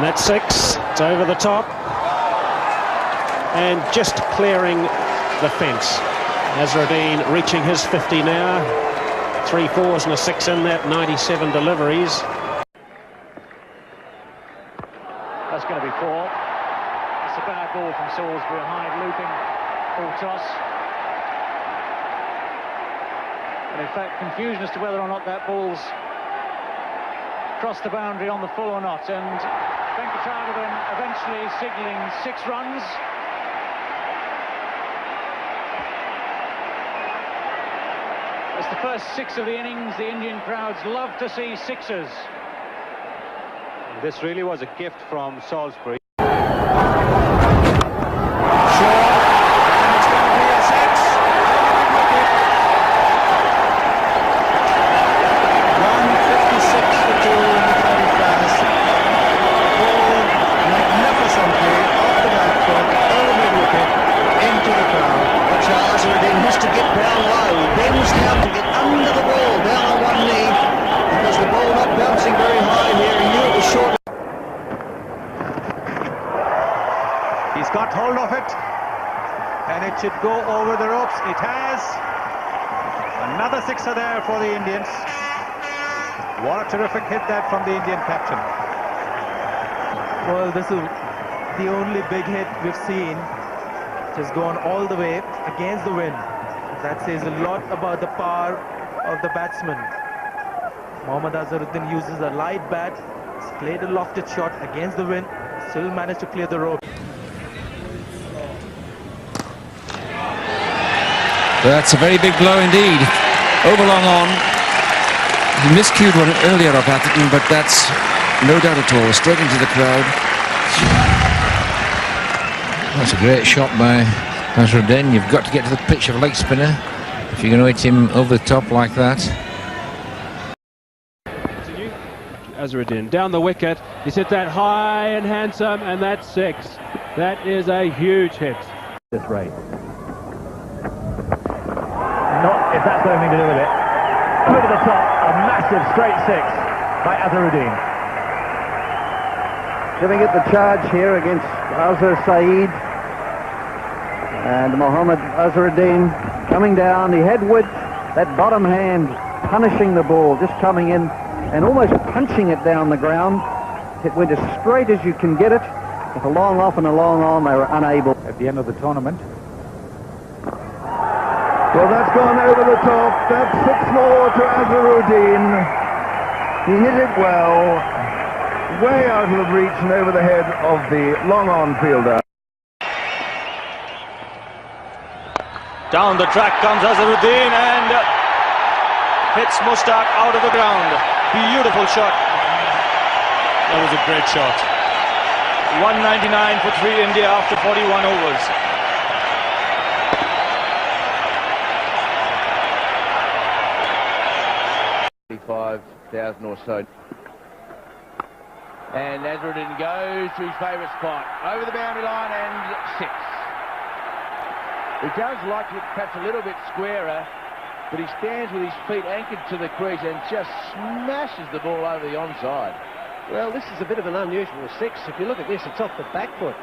And that's 6. It's over the top. And just clearing the fence. Azharuddin reaching his 50 now. 3 4s and a 6 in that, 97 deliveries. That's going to be 4. It's a bad ball from Salisbury. Hyde looping full toss. And in fact, confusion as to whether or not that ball's crossed the boundary on the full or not. And Azharuddin eventually signalling 6 runs. It's the first 6 of the innings. The Indian crowds love to see 6s. This really was a gift from Salisbury. He's got hold of it, and it should go over the ropes. It has. Another 6er there for the Indians. What a terrific hit that from the Indian captain. Well, this is the only big hit we've seen. It has gone all the way against the wind. That says a lot about the power of the batsman. Mohammad Azharuddin uses a light bat. He's played a lofted shot against the wind. Still managed to clear the rope. That's a very big blow indeed. Over long on. He miscued one earlier of Atherton, but that's no doubt at all. Straight into the crowd. That's a great shot by Azharuddin. You've got to get to the pitch of a leg spinner if you're going to hit him over the top like that. Azharuddin down the wicket. He's hit that high and handsome, and that's 6. That is a huge hit. This rate. Not if that's got anything to do with it. Over the top, a massive straight 6 by Azharuddin. Giving it the charge here against Azhar Saeed. And Mohammad Azharuddin coming down. He had width, that bottom hand punishing the ball, just coming in and almost punching it down the ground. It went as straight as you can get it. With a long off and a long on, they were unable. At the end of the tournament. Well, that's gone over the top. That's 6 more to Azharuddin. He hit it well, way out of the reach and over the head of the long-on fielder. Down the track comes Azharuddin and hits Mushtaq out of the ground. Beautiful shot. That was a great shot. 199 for 3 India after 41 overs. $5,000 or so. And Azharuddin goes to his favourite spot. Over the boundary line and 6. He does like it perhaps a little bit squarer, but he stands with his feet anchored to the crease and just smashes the ball over the onside. Well, this is a bit of an unusual 6. If you look at this, it's off the back foot.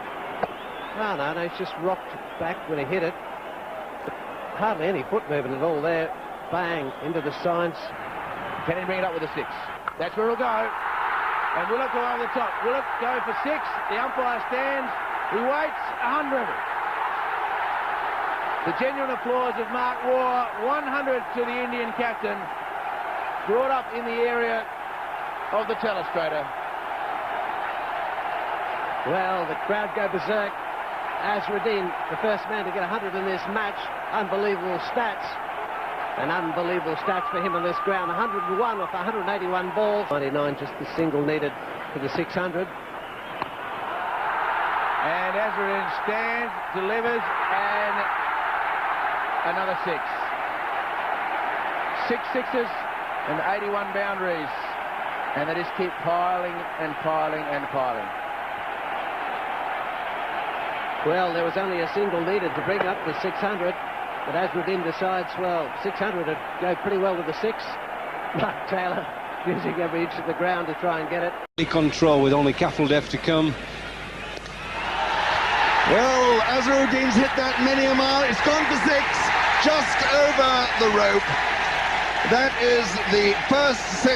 No, it's just rocked back when he hit it. Hardly any foot movement at all there. Bang, into the signs. Can he bring it up with a 6? That's where it'll go. And will it go over the top? Will it go for 6? The umpire stands. He waits. 100. The genuine applause of Mark Waugh. 100 to the Indian captain. Brought up in the area of the telestrator. Well, the crowd go berserk. Azharuddin, the first man to get 100 in this match. Unbelievable stats. And unbelievable stats for him on this ground. 101 off 181 balls. 99 just the single needed for the 600. And Azharuddin stands, delivers, and another 6. 6 sixes and 81 boundaries. And they just keep piling and piling and piling. Well, there was only a single needed to bring up the 600. But Azharuddin decides, well, 600 would go pretty well with the 6. Mark Taylor using every inch of the ground to try and get it. Control with only Kafeldev to come. Well, Azharuddin's hit that many a mile. It's gone for 6, just over the rope. That is the first 6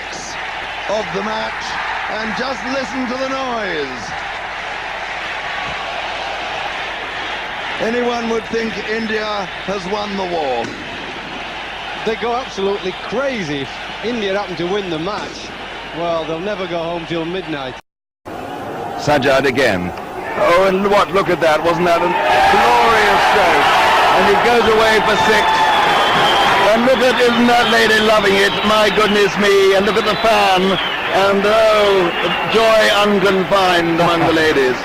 of the match, and just listen to the noise. Anyone would think India has won the war. They go absolutely crazy. If India happen to win the match, well, they'll never go home till midnight. Sajjad again. Oh, and what? Look at that. Wasn't that a glorious stroke? And he goes away for 6. And look at, isn't that lady loving it? My goodness me. And look at the fan. And oh, joy unconfined among the ladies.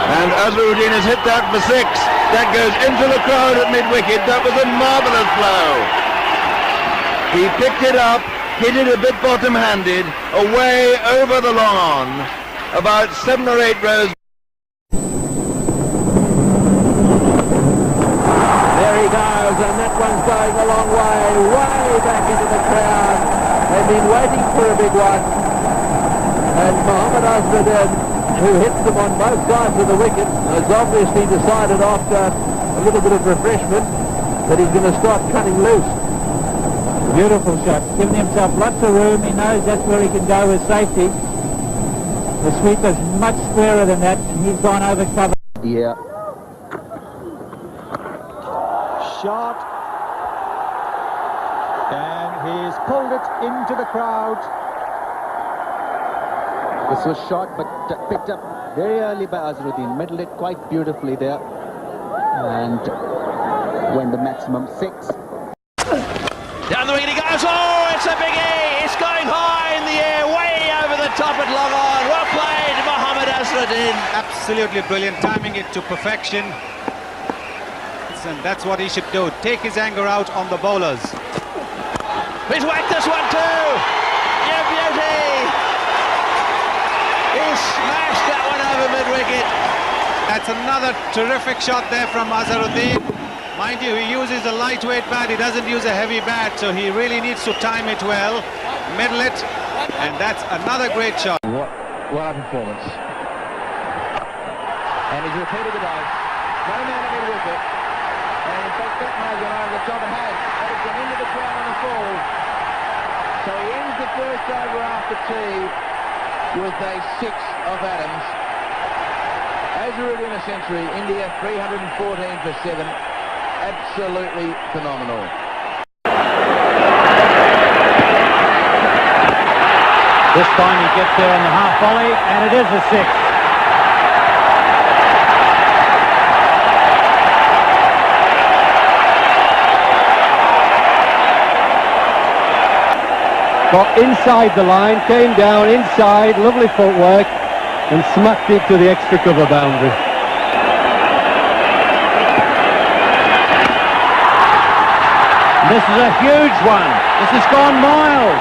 And Azharuddin has hit that for 6. That goes into the crowd at mid-wicket. That was a marvellous blow. He picked it up, hit it a bit bottom-handed, away over the long on, about 7 or 8 rows. There he goes, and that one's going a long way back into the crowd. They've been waiting for a big one. And Mohammad Azharuddin, who hits them on both sides of the wicket, has obviously decided after a little bit of refreshment that he's going to start cutting loose. Beautiful shot, giving himself lots of room. He knows that's where he can go with safety. The sweeper's much squarer than that, and he's gone over cover. Yeah. Shot. And he's pulled it into the crowd. This was shot but picked up very early by Azharuddin, middled it quite beautifully there, and went the maximum 6. Down the wicket he goes. Oh, it's a biggie. It's going high in the air, way over the top at long on. Well played, Mohammad Azharuddin. Absolutely brilliant, timing it to perfection. And that's what he should do. Take his anger out on the bowlers. He's whacked this one too. Yeah, beauty. He smashed that one over mid-wicket. That's another terrific shot there from Azharuddin. Mind you, he uses a lightweight bat, he doesn't use a heavy bat, so he really needs to time it well, middle it, and that's another great shot. What a performance. And he's repeated the dose. No man at mid-wicket. And in fact, that may have gone over the top and has. That has gone into the ground on the fall. So he ends the first over after tea with a 6 of Adams. Azharuddin a century, India 314 for 7. Absolutely phenomenal. This time he gets there on the half volley, and it is a 6. Got inside the line, came down inside, lovely footwork, and smacked it to the extra cover boundary. This is a huge one. This has gone miles.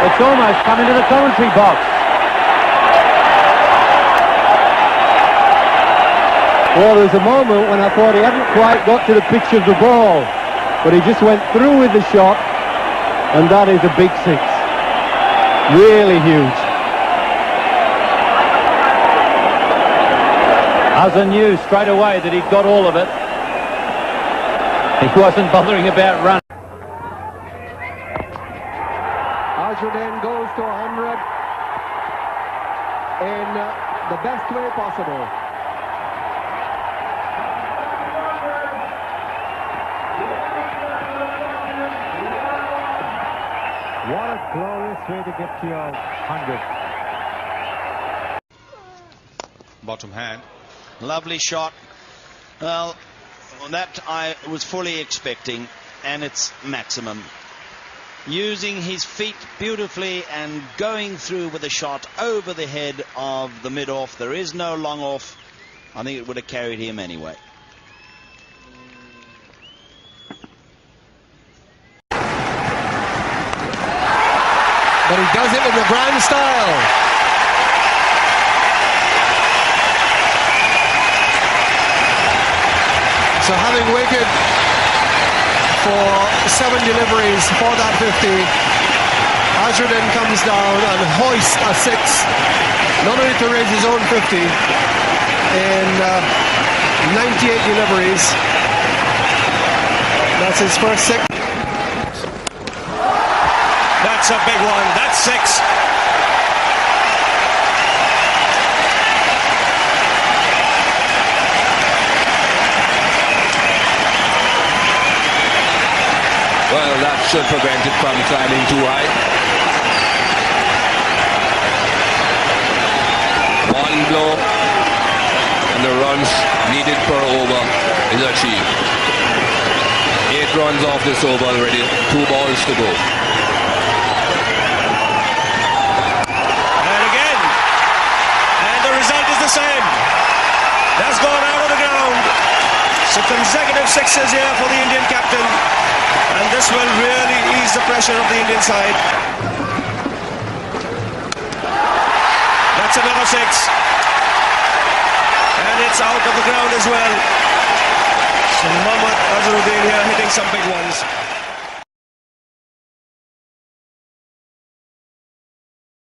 It's almost come into the commentary box. Well, there was a moment when I thought he hadn't quite got to the pitch of the ball, but he just went through with the shot, and that is a big 6. Really huge. Azhar knew straight away that he'd got all of it. He wasn't bothering about running. Azharuddin goes to 100 in the best way possible. What a glorious way to get to your 100. Bottom hand. Lovely shot. Well, that I was fully expecting, and it's maximum. Using his feet beautifully and going through with a shot over the head of the mid-off. There is no long off. I think it would have carried him anyway. But he does it with the grand style. So having wicket for 7 deliveries for that 50. Azharuddin comes down and hoists a 6. Not only to raise his own 50 in 98 deliveries. That's his first 6. That's a big one. That's 6. Well, that should prevent it from climbing too high. One blow and the runs needed per over is achieved. 8 runs off this over already, 2 balls to go. And again, and the result is the same. That's gone out of the ground. So consecutive 6s here for the Indian captain. And this will really ease the pressure of the Indian side. That's another 6. And it's out of the ground as well. So Mohammad Azharuddin here hitting some big ones.